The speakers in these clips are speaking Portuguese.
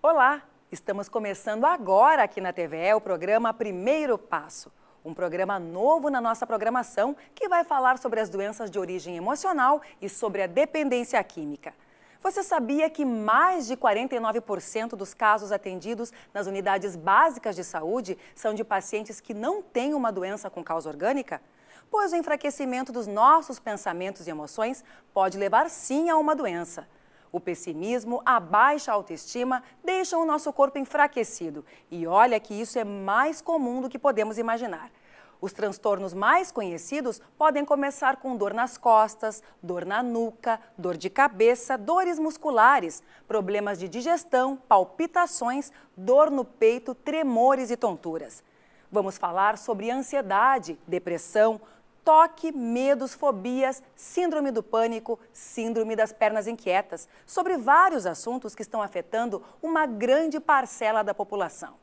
Olá, estamos começando agora aqui na TVE o programa Primeiro Passo. Um programa novo na nossa programação que vai falar sobre as doenças de origem emocional e sobre a dependência química. Você sabia que mais de 49% dos casos atendidos nas unidades básicas de saúde são de pacientes que não têm uma doença com causa orgânica? Pois o enfraquecimento dos nossos pensamentos e emoções pode levar sim a uma doença. O pessimismo, a baixa autoestima deixam o nosso corpo enfraquecido. E olha que isso é mais comum do que podemos imaginar. Os transtornos mais conhecidos podem começar com dor nas costas, dor na nuca, dor de cabeça, dores musculares, problemas de digestão, palpitações, dor no peito, tremores e tonturas. Vamos falar sobre ansiedade, depressão, toque, medos, fobias, síndrome do pânico, síndrome das pernas inquietas, sobre vários assuntos que estão afetando uma grande parcela da população.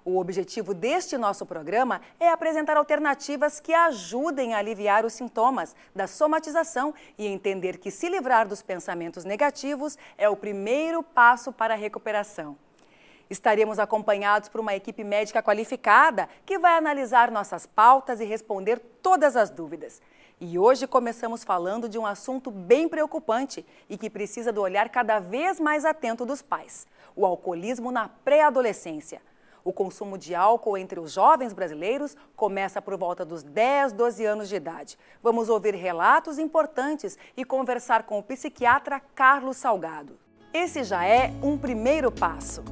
O objetivo deste nosso programa é apresentar alternativas que ajudem a aliviar os sintomas da somatização e entender que se livrar dos pensamentos negativos é o primeiro passo para a recuperação. Estaremos acompanhados por uma equipe médica qualificada que vai analisar nossas pautas e responder todas as dúvidas. E hoje começamos falando de um assunto bem preocupante e que precisa do olhar cada vez mais atento dos pais: o alcoolismo na pré-adolescência. O consumo de álcool entre os jovens brasileiros começa por volta dos 10, 12 anos de idade. Vamos ouvir relatos importantes e conversar com o psiquiatra Carlos Salgado. Esse já é um primeiro passo.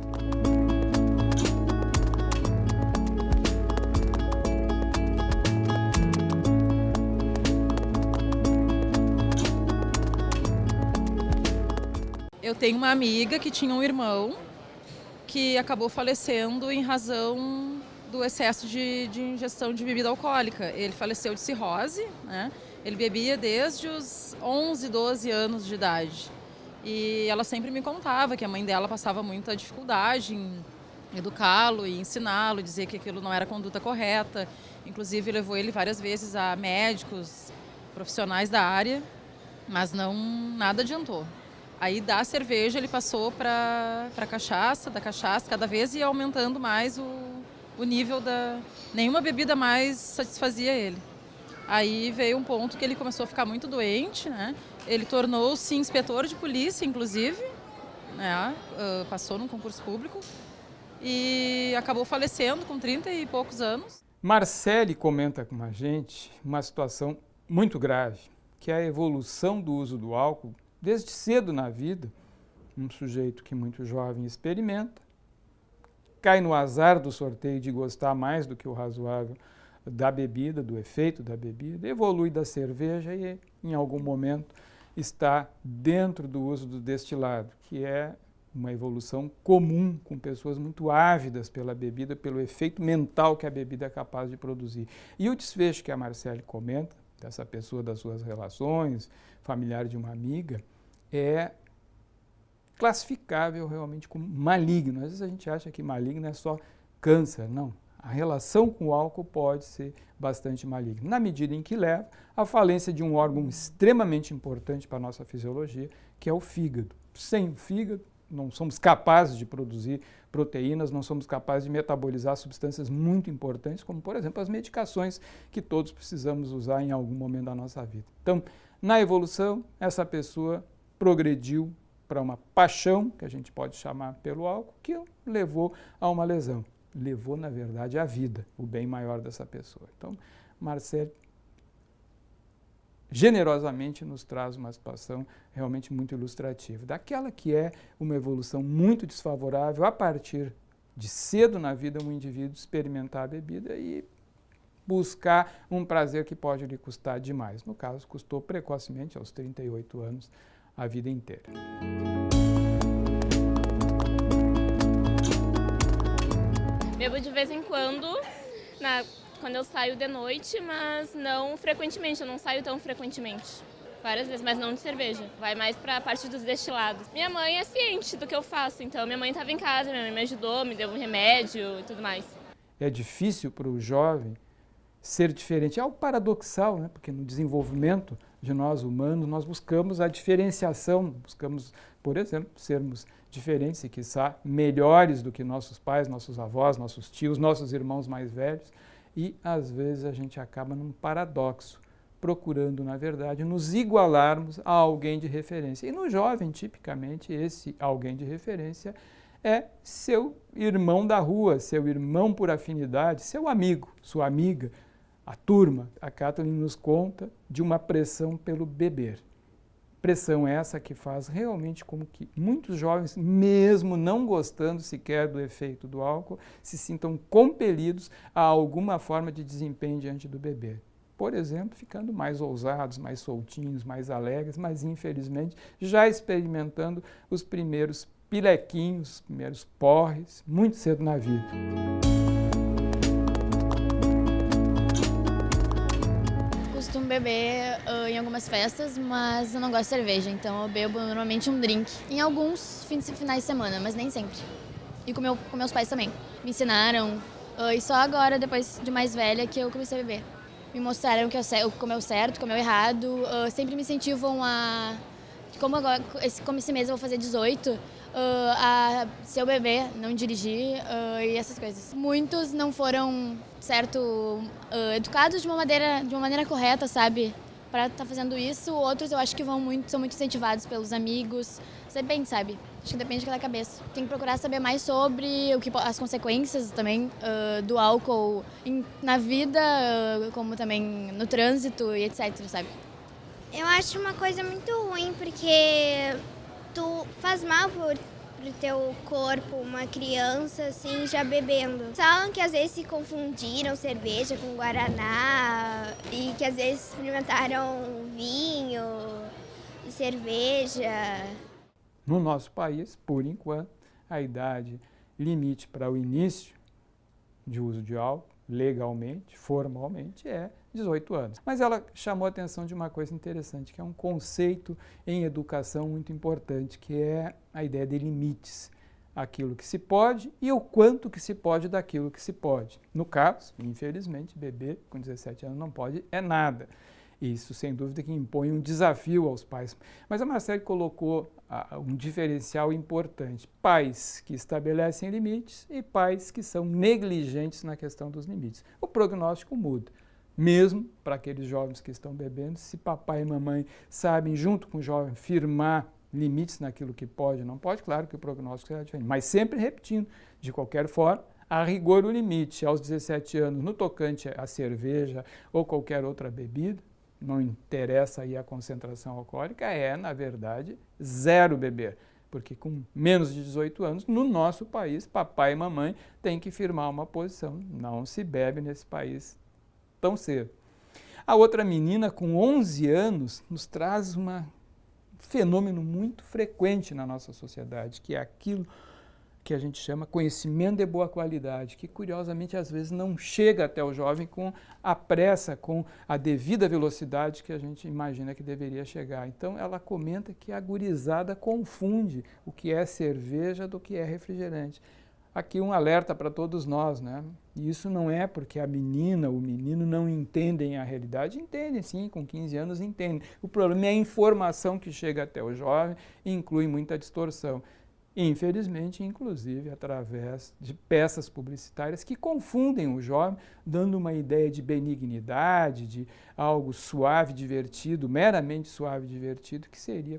Eu tenho uma amiga que tinha um irmão que acabou falecendo em razão do excesso de ingestão de bebida alcoólica. Ele faleceu de cirrose, né? Ele bebia desde os 11, 12 anos de idade. E ela sempre me contava que a mãe dela passava muita dificuldade em educá-lo e ensiná-lo, dizer que aquilo não era conduta correta. Inclusive levou ele várias vezes a médicos, profissionais da área, mas nada adiantou. Aí da cerveja ele passou para cachaça, da cachaça cada vez ia aumentando mais o nível da... Nenhuma bebida mais satisfazia ele. Aí veio um ponto que ele começou a ficar muito doente, né? Ele tornou-se inspetor de polícia, inclusive, né? Passou num concurso público e acabou falecendo com 30 e poucos anos. Marcele comenta com a gente uma situação muito grave, que é a evolução do uso do álcool desde cedo na vida. Um sujeito que muito jovem experimenta, cai no azar do sorteio de gostar mais do que o razoável da bebida, do efeito da bebida, evolui da cerveja e em algum momento está dentro do uso do destilado, que é uma evolução comum com pessoas muito ávidas pela bebida, pelo efeito mental que a bebida é capaz de produzir. E o desfecho que a Marcele comenta, dessa pessoa, das suas relações, familiar de uma amiga, é classificável realmente como maligno. Às vezes a gente acha que maligno é só câncer. Não. A relação com o álcool pode ser bastante maligna, na medida em que leva à falência de um órgão extremamente importante para a nossa fisiologia, que é o fígado. Sem o fígado, não somos capazes de produzir proteínas, não somos capazes de metabolizar substâncias muito importantes, como, por exemplo, as medicações que todos precisamos usar em algum momento da nossa vida. Então, na evolução, essa pessoa progrediu para uma paixão, que a gente pode chamar pelo álcool, que levou a uma lesão. Levou, na verdade, à vida, o bem maior dessa pessoa. Então, Marcele generosamente nos traz uma situação realmente muito ilustrativa, daquela que é uma evolução muito desfavorável a partir de cedo na vida um indivíduo experimentar a bebida e buscar um prazer que pode lhe custar demais. No caso, custou precocemente, aos 38 anos, a vida inteira. Bebo de vez em quando, quando eu saio de noite, mas não frequentemente, eu não saio tão frequentemente. Várias vezes, mas não de cerveja. Vai mais para a parte dos destilados. Minha mãe é ciente do que eu faço, então minha mãe estava em casa, minha mãe me ajudou, me deu um remédio e tudo mais. É difícil para o jovem ser diferente. É algo paradoxal, né? Porque no desenvolvimento de nós humanos, nós buscamos a diferenciação, buscamos, por exemplo, sermos diferentes e, quiçá, melhores do que nossos pais, nossos avós, nossos tios, nossos irmãos mais velhos. E, às vezes, a gente acaba num paradoxo, procurando, na verdade, nos igualarmos a alguém de referência. E no jovem, tipicamente, esse alguém de referência é seu irmão da rua, seu irmão por afinidade, seu amigo, sua amiga, a turma. A Kathleen nos conta de uma pressão pelo beber. Pressão essa que faz realmente como que muitos jovens, mesmo não gostando sequer do efeito do álcool, se sintam compelidos a alguma forma de desempenho diante do beber. Por exemplo, ficando mais ousados, mais soltinhos, mais alegres, mas infelizmente já experimentando os primeiros pilequinhos, os primeiros porres, muito cedo na vida. Costumo beber em algumas festas, mas eu não gosto de cerveja, então eu bebo normalmente um drink. Em alguns finais de semana, mas nem sempre. E com meus pais também. Me ensinaram, e só agora, depois de mais velha, que eu comecei a beber. Me mostraram como é o certo, como é o errado, sempre me incentivam a... Como esse mês eu vou fazer 18, se eu beber, não dirigir e essas coisas. Muitos não foram, educados de uma maneira correta, sabe? Para estar fazendo isso. Outros eu acho que são muito incentivados pelos amigos. Depende, sabe? Acho que depende da cabeça. Tem que procurar saber mais sobre as consequências também do álcool na vida, como também no trânsito e etc, sabe? Eu acho uma coisa muito ruim, porque tu faz mal pro teu corpo, uma criança assim, já bebendo. Falam que às vezes se confundiram cerveja com guaraná e que às vezes experimentaram vinho e cerveja. No nosso país, por enquanto, a idade limite para o início de uso de álcool, legalmente, formalmente, é 18 anos. Mas ela chamou a atenção de uma coisa interessante, que é um conceito em educação muito importante, que é a ideia de limites. Aquilo que se pode e o quanto que se pode daquilo que se pode. No caso, infelizmente, beber com 17 anos não pode é nada. Isso, sem dúvida, que impõe um desafio aos pais. Mas a Marcele colocou um diferencial importante. Pais que estabelecem limites e pais que são negligentes na questão dos limites. O prognóstico muda. Mesmo para aqueles jovens que estão bebendo, se papai e mamãe sabem, junto com o jovem, firmar limites naquilo que pode e não pode, claro que o prognóstico será diferente. Mas sempre repetindo, de qualquer forma, a rigor o limite aos 17 anos no tocante à cerveja ou qualquer outra bebida, não interessa aí a concentração alcoólica, é, na verdade, zero beber. Porque com menos de 18 anos, no nosso país, papai e mamãe têm que firmar uma posição. Não se bebe nesse país tão cedo. A outra menina, com 11 anos, nos traz um fenômeno muito frequente na nossa sociedade, que é aquilo que a gente chama conhecimento de boa qualidade, que curiosamente às vezes não chega até o jovem com a pressa, com a devida velocidade que a gente imagina que deveria chegar. Então ela comenta que a gurizada confunde o que é cerveja do que é refrigerante. Aqui um alerta para todos nós, né? E isso não é porque a menina, o menino não entendem a realidade. Entendem sim, com 15 anos entendem. O problema é a informação que chega até o jovem e inclui muita distorção. Infelizmente, inclusive, através de peças publicitárias que confundem o jovem, dando uma ideia de benignidade, de algo suave, divertido, meramente suave e divertido, que seria,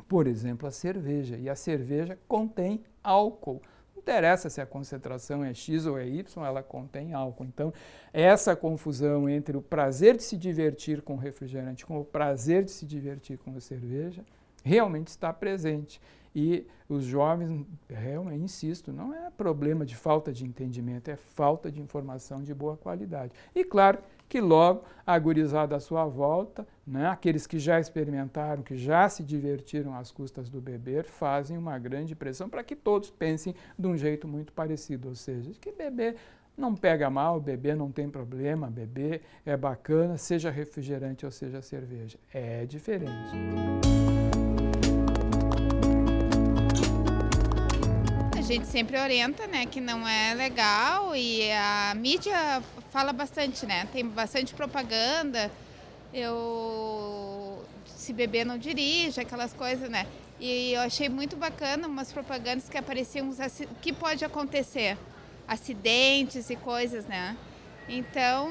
por exemplo, a cerveja. E a cerveja contém álcool. Não interessa se a concentração é X ou é Y, ela contém álcool. Então, essa confusão entre o prazer de se divertir com o refrigerante com o prazer de se divertir com a cerveja realmente está presente. E os jovens, realmente, insisto, não é problema de falta de entendimento, é falta de informação de boa qualidade. E claro que logo a gurizada à sua volta, né, aqueles que já experimentaram, que já se divertiram às custas do beber, fazem uma grande pressão para que todos pensem de um jeito muito parecido, ou seja, que beber não pega mal, beber não tem problema, beber é bacana, seja refrigerante ou seja cerveja, é diferente. A gente sempre orienta, né, que não é legal e a mídia fala bastante, né, tem bastante propaganda Se beber não dirige, aquelas coisas, né? E eu achei muito bacana umas propagandas que apareciam, o que pode acontecer, acidentes e coisas, né? Então,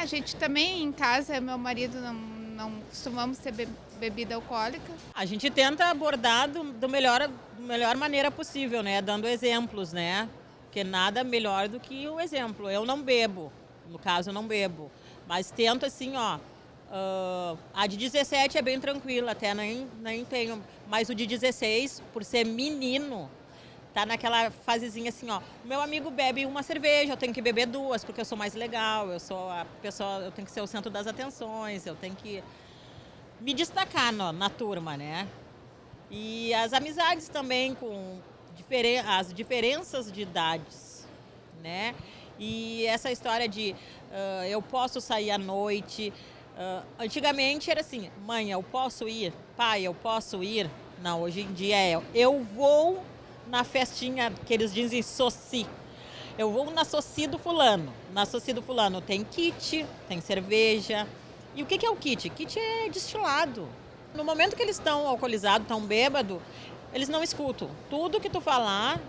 a gente também em casa, meu marido não costumamos ter bebida alcoólica. A gente tenta abordar da melhor maneira possível, né? Dando exemplos, né? Porque nada melhor do que o exemplo. Eu não bebo, no caso eu não bebo, mas tento assim, a de 17 é bem tranquila, até nem tenho, mas o de 16, por ser menino, tá naquela fasezinha assim, meu amigo bebe uma cerveja, eu tenho que beber 2, porque eu sou mais legal, eu sou a pessoa, eu tenho que ser o centro das atenções, eu tenho que me destacar na turma, né? E as amizades também com as diferenças de idades, né? E essa história de eu posso sair à noite. Antigamente era assim, mãe, eu posso ir? Pai, eu posso ir? Não, hoje em dia eu vou na festinha que eles dizem soci. Eu vou na soci do fulano. Na soci do fulano tem kit, tem cerveja. E o que é o kit? Kit é destilado. No momento que eles estão alcoolizados, estão bêbados, eles não escutam. Tudo que tu falar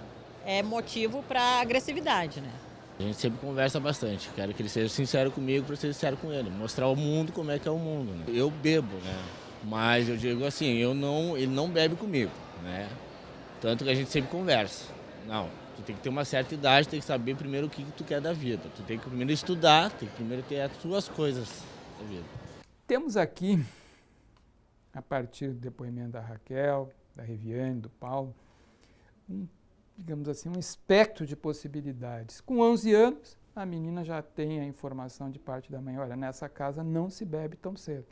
é motivo para agressividade, né? A gente sempre conversa bastante. Quero que ele seja sincero comigo para ser sincero com ele. Mostrar ao mundo como é que é o mundo, né? Eu bebo, né? Mas eu digo assim, ele não bebe comigo, né? Tanto que a gente sempre conversa. Não, tu tem que ter uma certa idade, tem que saber primeiro o que tu quer da vida. Tu tem que primeiro estudar, tem que primeiro ter as tuas coisas da vida. Temos aqui, a partir do depoimento da Raquel, da Reviane, do Paulo, digamos assim, um espectro de possibilidades. Com 11 anos, a menina já tem a informação de parte da mãe, olha, nessa casa não se bebe tão cedo.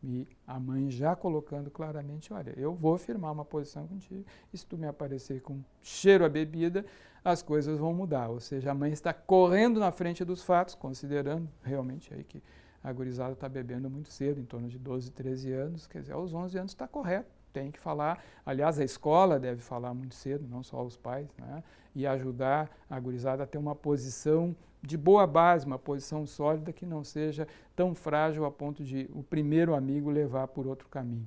E a mãe já colocando claramente, olha, eu vou firmar uma posição contigo, e se tu me aparecer com cheiro a bebida, as coisas vão mudar. Ou seja, a mãe está correndo na frente dos fatos, considerando realmente aí que a gurizada está bebendo muito cedo, em torno de 12, 13 anos, quer dizer, aos 11 anos está correto. Tem que falar, aliás, a escola deve falar muito cedo, não só os pais, né? E ajudar a gurizada a ter uma posição de boa base, uma posição sólida que não seja tão frágil a ponto de o primeiro amigo levar por outro caminho.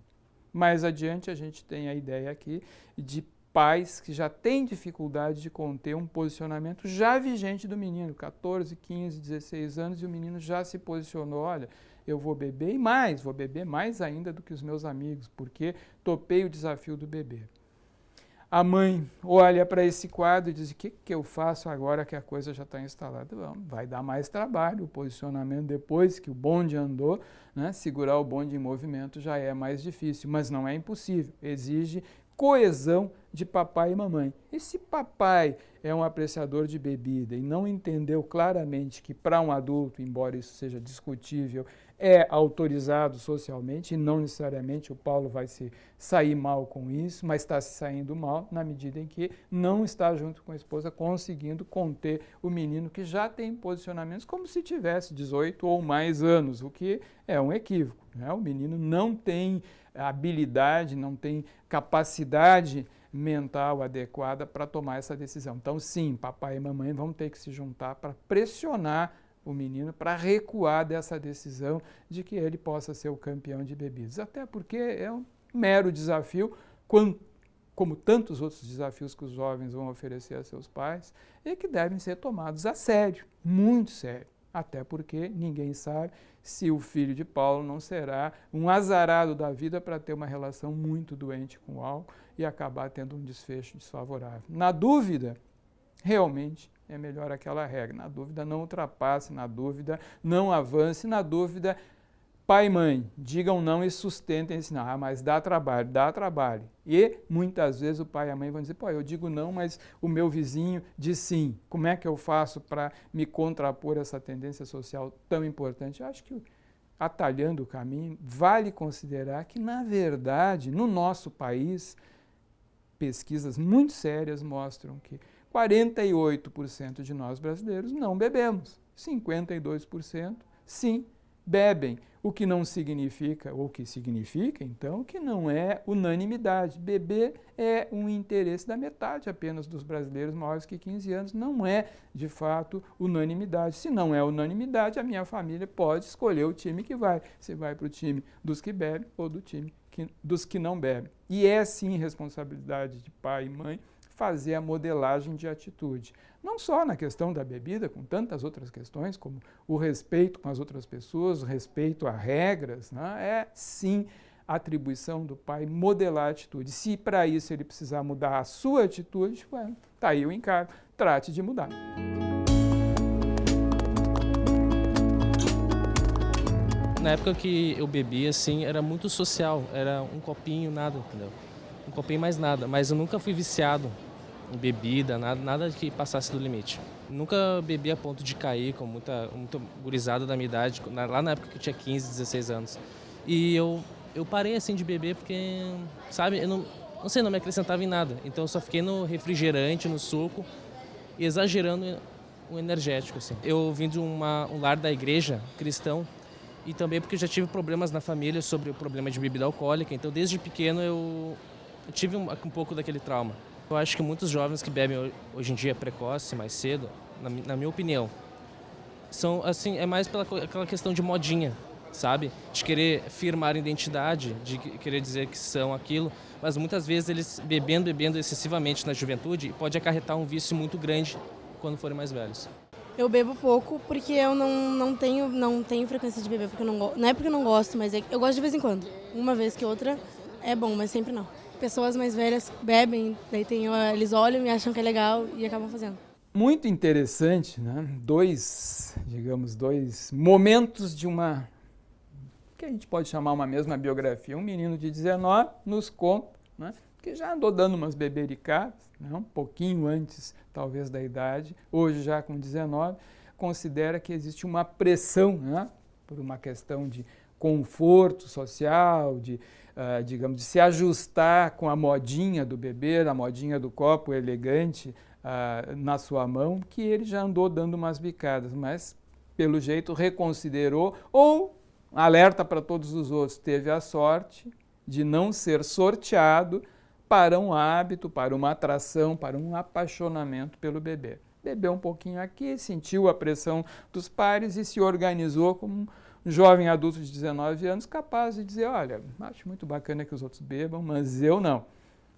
Mais adiante a gente tem a ideia aqui de pais que já têm dificuldade de conter um posicionamento já vigente do menino, 14, 15, 16 anos, e o menino já se posicionou, olha, eu vou beber vou beber mais ainda do que os meus amigos, porque topei o desafio do beber. A mãe olha para esse quadro e diz, o que eu faço agora que a coisa já está instalada? Bom, vai dar mais trabalho, o posicionamento depois que o bonde andou, né, segurar o bonde em movimento já é mais difícil, mas não é impossível, exige coesão de papai e mamãe. E se papai é um apreciador de bebida e não entendeu claramente que para um adulto, embora isso seja discutível, é autorizado socialmente, e não necessariamente o Paulo vai se sair mal com isso, mas está se saindo mal na medida em que não está junto com a esposa conseguindo conter o menino que já tem posicionamentos como se tivesse 18 ou mais anos, o que é um equívoco, né? O menino não tem habilidade, não tem capacidade mental adequada para tomar essa decisão. Então, sim, papai e mamãe vão ter que se juntar para pressionar o menino para recuar dessa decisão de que ele possa ser o campeão de bebidas. Até porque é um mero desafio, como tantos outros desafios que os jovens vão oferecer a seus pais, e que devem ser tomados a sério, muito sério. Até porque ninguém sabe se o filho de Paulo não será um azarado da vida para ter uma relação muito doente com o álcool e acabar tendo um desfecho desfavorável. Na dúvida, realmente é melhor aquela regra. Na dúvida, não ultrapasse, na dúvida, não avance, na dúvida, pai e mãe, digam não e sustentem esse não. Ah, mas dá trabalho, dá trabalho. E muitas vezes o pai e a mãe vão dizer, pô, eu digo não, mas o meu vizinho diz sim. Como é que eu faço para me contrapor a essa tendência social tão importante? Eu acho que, atalhando o caminho, vale considerar que, na verdade, no nosso país, pesquisas muito sérias mostram que 48% de nós brasileiros não bebemos. 52% sim, bebem, o que não significa, ou que significa, então, que não é unanimidade. Beber é um interesse da metade apenas dos brasileiros maiores que 15 anos, não é, de fato, unanimidade. Se não é unanimidade, a minha família pode escolher o time que vai. Se vai para o time dos que bebem ou do time dos que não bebem. E é, sim, responsabilidade de pai e mãe fazer a modelagem de atitude. Não só na questão da bebida, com tantas outras questões, como o respeito com as outras pessoas, o respeito a regras, né? É sim atribuição do pai modelar a atitude. Se para isso ele precisar mudar a sua atitude, tá aí o encargo, trate de mudar. Na época que eu bebia, assim, era muito social, era um copinho, nada, entendeu? Um copinho mais nada, mas eu nunca fui viciado em bebida, nada que passasse do limite. Nunca bebi a ponto de cair com muita gurizada da minha idade, lá na época que eu tinha 15, 16 anos. E eu parei assim de beber porque, sabe, eu não sei, não me acrescentava em nada. Então eu só fiquei no refrigerante, no suco, exagerando o energético, assim. Eu vim de um lar da igreja cristão e também porque eu já tive problemas na família sobre o problema de bebida alcoólica. Então desde pequeno eu tive um pouco daquele trauma. Eu acho que muitos jovens que bebem hoje em dia precoce, mais cedo, na minha opinião, são assim, é mais aquela questão de modinha, sabe? De querer firmar identidade, de querer dizer que são aquilo, mas muitas vezes eles bebendo excessivamente na juventude pode acarretar um vício muito grande quando forem mais velhos. Eu bebo pouco porque eu não tenho frequência de beber, porque não é porque eu não gosto, mas eu gosto de vez em quando. Uma vez que outra é bom, mas sempre não. Pessoas mais velhas bebem, daí eles olham e acham que é legal e acabam fazendo. Muito interessante, né? Dois momentos de uma, que a gente pode chamar uma mesma biografia. Um menino de 19 nos conta, né, que já andou dando umas bebericadas, né, um pouquinho antes, talvez, da idade, hoje já com 19, considera que existe uma pressão, né, por uma questão de conforto social, digamos, de se ajustar com a modinha do beber, a modinha do copo elegante na sua mão, que ele já andou dando umas bicadas, mas pelo jeito reconsiderou ou, alerta para todos os outros, teve a sorte de não ser sorteado para um hábito, para uma atração, para um apaixonamento pelo beber. Bebeu um pouquinho aqui, sentiu a pressão dos pares e se organizou como um jovem adulto de 19 anos capaz de dizer, olha, acho muito bacana que os outros bebam, mas eu não.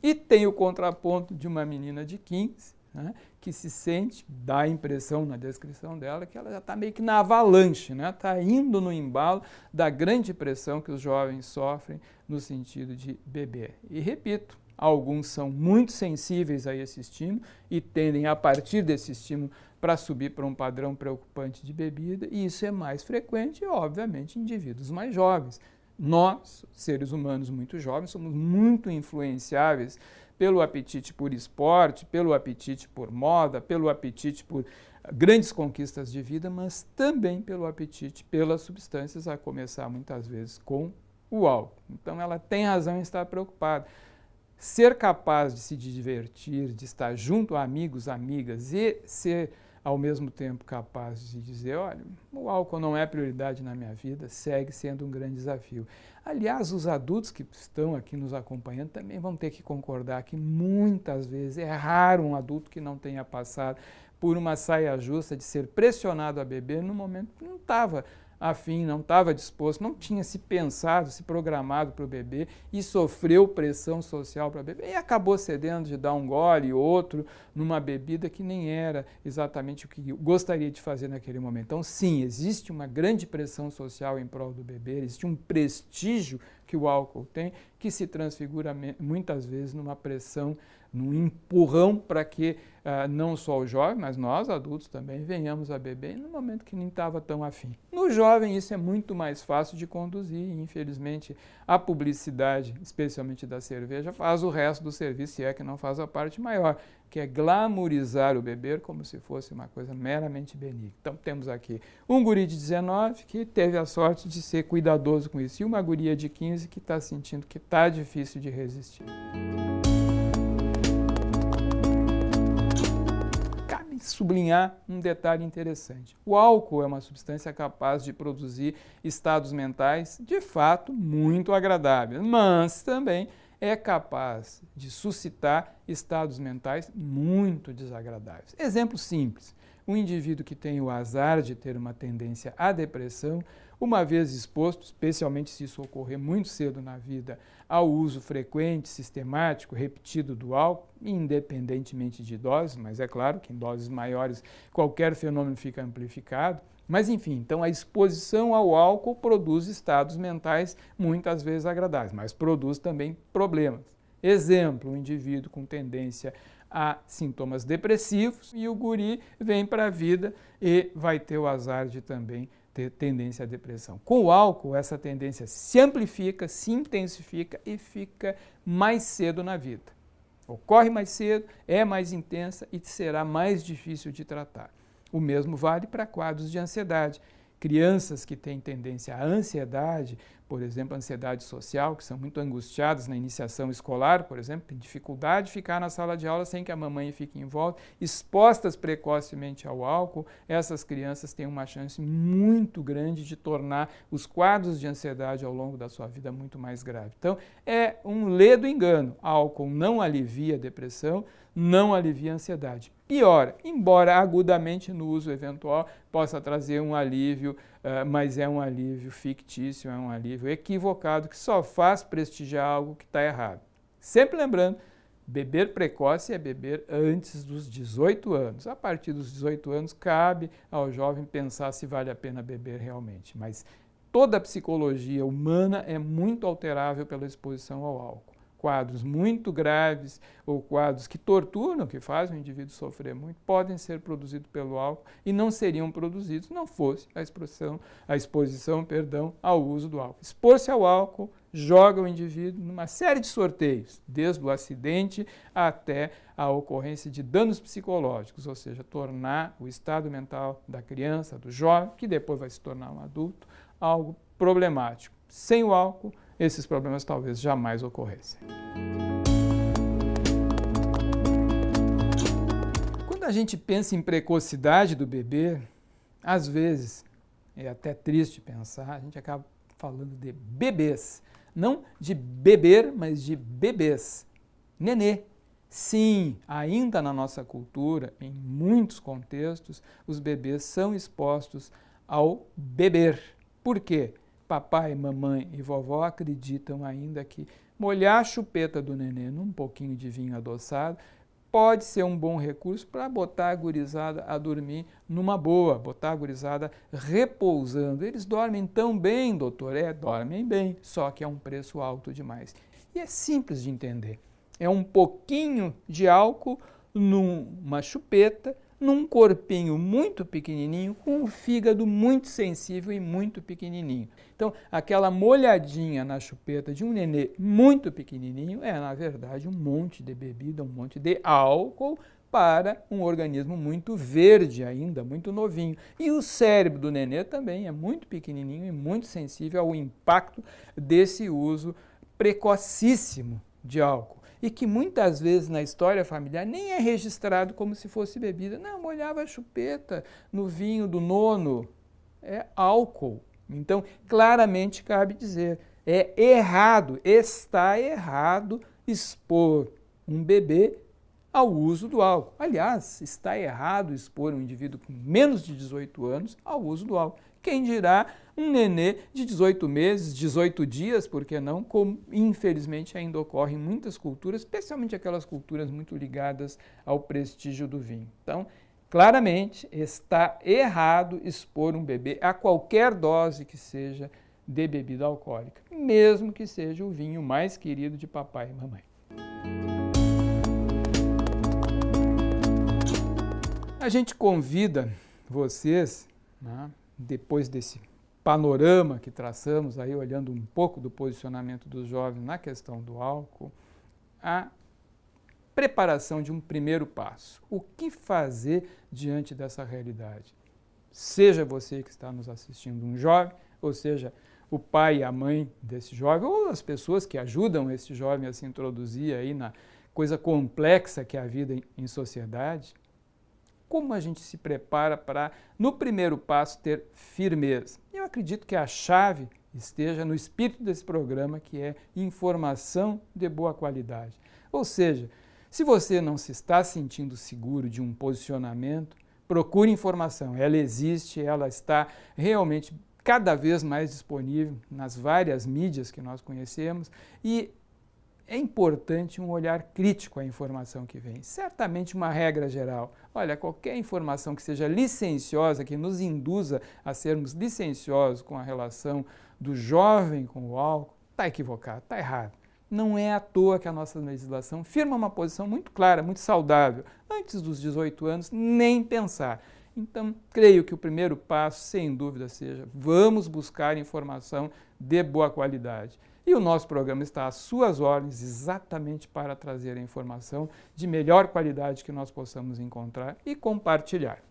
E tem o contraponto de uma menina de 15, né, que se sente, dá a impressão na descrição dela, que ela já está meio que na avalanche, né, está indo no embalo da grande pressão que os jovens sofrem no sentido de beber. E repito, alguns são muito sensíveis a esse estímulo e tendem, a partir desse estímulo, para subir para um padrão preocupante de bebida, e isso é mais frequente, obviamente, em indivíduos mais jovens. Nós, seres humanos muito jovens, somos muito influenciáveis pelo apetite por esporte, pelo apetite por moda, pelo apetite por grandes conquistas de vida, mas também pelo apetite pelas substâncias, a começar muitas vezes com o álcool. Então ela tem razão em estar preocupada. Ser capaz de se divertir, de estar junto a amigos, amigas e ser ao mesmo tempo capaz de dizer, olha, o álcool não é prioridade na minha vida, segue sendo um grande desafio. Aliás, os adultos que estão aqui nos acompanhando também vão ter que concordar que muitas vezes é raro um adulto que não tenha passado por uma saia justa de ser pressionado a beber no momento que não estava afim, não estava disposto, não tinha se pensado, se programado para o beber e sofreu pressão social para beber e acabou cedendo de dar um gole e outro numa bebida que nem era exatamente o que gostaria de fazer naquele momento. Então, sim, existe uma grande pressão social em prol do beber, existe um prestígio que o álcool tem que se transfigura muitas vezes numa pressão, num empurrão para que não só o jovem, mas nós adultos também venhamos a beber no momento que nem estava tão afim. No jovem isso é muito mais fácil de conduzir e infelizmente a publicidade, especialmente da cerveja, faz o resto do serviço, se é que não faz a parte maior, que é glamorizar o beber como se fosse uma coisa meramente benigna. Então temos aqui um guri de 19 que teve a sorte de ser cuidadoso com isso e uma guria de 15 que está sentindo que está difícil de resistir. sublinhar um detalhe interessante. O álcool é uma substância capaz de produzir estados mentais, de fato, muito agradáveis, mas também é capaz de suscitar estados mentais muito desagradáveis. Exemplo simples: um indivíduo que tem o azar de ter uma tendência à depressão, uma vez exposto, especialmente se isso ocorrer muito cedo na vida, ao uso frequente, sistemático, repetido do álcool, independentemente de doses, mas é claro que em doses maiores qualquer fenômeno fica amplificado. Mas enfim, então a exposição ao álcool produz estados mentais muitas vezes agradáveis, mas produz também problemas. Exemplo, um indivíduo com tendência a sintomas depressivos e o guri vem para a vida e vai ter o azar de também ter tendência à depressão. Com o álcool, essa tendência se amplifica, se intensifica e fica mais cedo na vida. Ocorre mais cedo, é mais intensa e será mais difícil de tratar. O mesmo vale para quadros de ansiedade. Crianças que têm tendência à ansiedade, por exemplo, ansiedade social, que são muito angustiadas na iniciação escolar, por exemplo, têm dificuldade de ficar na sala de aula sem que a mamãe fique em volta, expostas precocemente ao álcool, essas crianças têm uma chance muito grande de tornar os quadros de ansiedade ao longo da sua vida muito mais graves. Então, é um ledo engano. Álcool não alivia a depressão, não alivia a ansiedade. Piora, embora agudamente no uso eventual possa trazer um alívio, mas é um alívio fictício, é um alívio equivocado que só faz prestigiar algo que está errado. Sempre lembrando, beber precoce é beber antes dos 18 anos. A partir dos 18 anos cabe ao jovem pensar se vale a pena beber realmente, mas toda a psicologia humana é muito alterável pela exposição ao álcool. Quadros muito graves ou quadros que torturam, que fazem o indivíduo sofrer muito, podem ser produzidos pelo álcool e não seriam produzidos se não fosse a exposição ao uso do álcool. Expor-se ao álcool joga o indivíduo numa série de sorteios, desde o acidente até a ocorrência de danos psicológicos, ou seja, tornar o estado mental da criança, do jovem, que depois vai se tornar um adulto, algo problemático. Sem o álcool, esses problemas talvez jamais ocorressem. Quando a gente pensa em precocidade do bebê, às vezes, é até triste pensar, a gente acaba falando de bebês. Não de beber, mas de bebês. Nenê. Sim, ainda na nossa cultura, em muitos contextos, os bebês são expostos ao beber. Por quê? Papai, mamãe e vovó acreditam ainda que molhar a chupeta do nenê num pouquinho de vinho adoçado pode ser um bom recurso para botar a gurizada a dormir numa boa, botar a gurizada repousando. Eles dormem tão bem, doutor? Dormem bem, só que é um preço alto demais. E é simples de entender. É um pouquinho de álcool numa chupeta, num corpinho muito pequenininho, com um fígado muito sensível e muito pequenininho. Então, aquela molhadinha na chupeta de um nenê muito pequenininho é, na verdade, um monte de bebida, um monte de álcool para um organismo muito verde ainda, muito novinho. E o cérebro do nenê também é muito pequenininho e muito sensível ao impacto desse uso precocíssimo de álcool. E que muitas vezes na história familiar nem é registrado como se fosse bebida. Não, molhava a chupeta no vinho do nono. É álcool. Então, claramente cabe dizer, é errado, está errado expor um bebê ao uso do álcool. Aliás, está errado expor um indivíduo com menos de 18 anos ao uso do álcool. Quem dirá um nenê de 18 meses, 18 dias, por que não, como infelizmente ainda ocorre em muitas culturas, especialmente aquelas culturas muito ligadas ao prestígio do vinho. Então, claramente está errado expor um bebê a qualquer dose que seja de bebida alcoólica, mesmo que seja o vinho mais querido de papai e mamãe. A gente convida vocês, né, depois desse panorama que traçamos, aí olhando um pouco do posicionamento dos jovens na questão do álcool, a preparação de um primeiro passo. O que fazer diante dessa realidade? Seja você que está nos assistindo um jovem, ou seja, o pai e a mãe desse jovem, ou as pessoas que ajudam esse jovem a se introduzir aí na coisa complexa que é a vida em sociedade, como a gente se prepara para, no primeiro passo, ter firmeza. Eu acredito que a chave esteja no espírito desse programa, que é informação de boa qualidade. Ou seja, se você não se está sentindo seguro de um posicionamento, procure informação. Ela existe, ela está realmente cada vez mais disponível nas várias mídias que nós conhecemos e é importante um olhar crítico à informação que vem. Certamente uma regra geral. Olha, qualquer informação que seja licenciosa, que nos induza a sermos licenciosos com a relação do jovem com o álcool, está equivocado, está errado. Não é à toa que a nossa legislação firma uma posição muito clara, muito saudável. Antes dos 18 anos, nem pensar. Então, creio que o primeiro passo, sem dúvida, seja vamos buscar informação de boa qualidade. E o nosso programa está às suas ordens exatamente para trazer a informação de melhor qualidade que nós possamos encontrar e compartilhar.